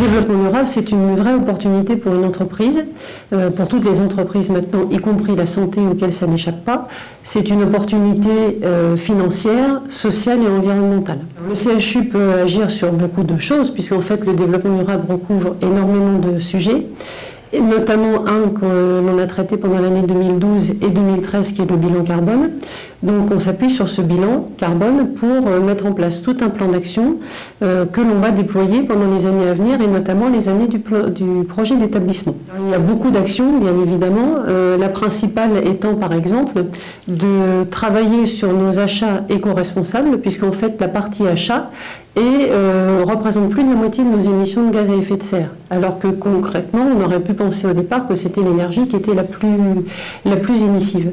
développement durable, c'est une vraie opportunité pour une entreprise, pour toutes les entreprises maintenant, y compris la santé auquel ça n'échappe pas. C'est une opportunité financière, sociale et environnementale. Le CHU peut agir sur beaucoup de choses, puisqu'en fait le développement durable recouvre énormément de sujets, et notamment un que l'on a traité pendant l'année 2012 et 2013, qui est le bilan carbone. Donc on s'appuie sur ce bilan carbone pour mettre en place tout un plan d'action que l'on va déployer pendant les années à venir, et notamment les années du projet d'établissement. Il y a beaucoup d'actions, bien évidemment. La principale étant, par exemple, de travailler sur nos achats éco-responsables, puisqu'en fait la partie achat représente plus de la moitié de nos émissions de gaz à effet de serre. Alors que concrètement, on aurait pu penser au départ que c'était l'énergie qui était la plus émissive.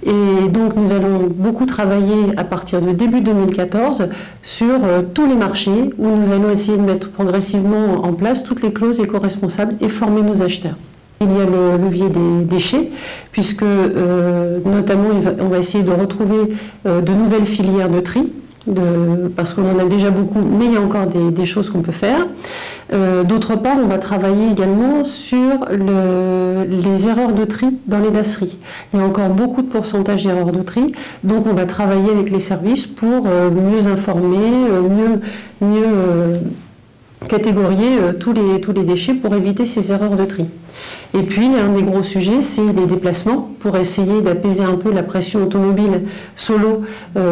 Et donc nous allons beaucoup travailler à partir de début 2014 sur tous les marchés, où nous allons essayer de mettre progressivement en place toutes les clauses éco-responsables et former nos acheteurs. Il y a le levier des déchets, puisque notamment on va essayer de retrouver de nouvelles filières de tri, parce qu'on en a déjà beaucoup, mais il y a encore des choses qu'on peut faire. D'autre part, on va travailler également sur les erreurs de tri dans les dasseries. Il y a encore beaucoup de pourcentage d'erreurs de tri, donc on va travailler avec les services pour mieux informer, mieux catégorier tous les déchets pour éviter ces erreurs de tri. Et puis, un des gros sujets, c'est les déplacements, pour essayer d'apaiser un peu la pression automobile solo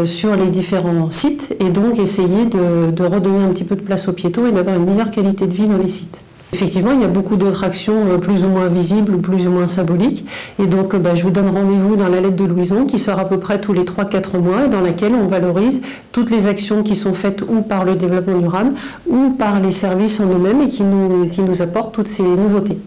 sur les différents sites, et donc essayer de redonner un petit peu de place aux piétons et d'avoir une meilleure qualité de vie dans les sites. Effectivement, il y a beaucoup d'autres actions plus ou moins visibles ou plus ou moins symboliques. Et donc, je vous donne rendez-vous dans la lettre de Louison, qui sort à peu près tous les 3-4 mois, et dans laquelle on valorise toutes les actions qui sont faites ou par le développement durable ou par les services en eux-mêmes, et qui nous apportent toutes ces nouveautés.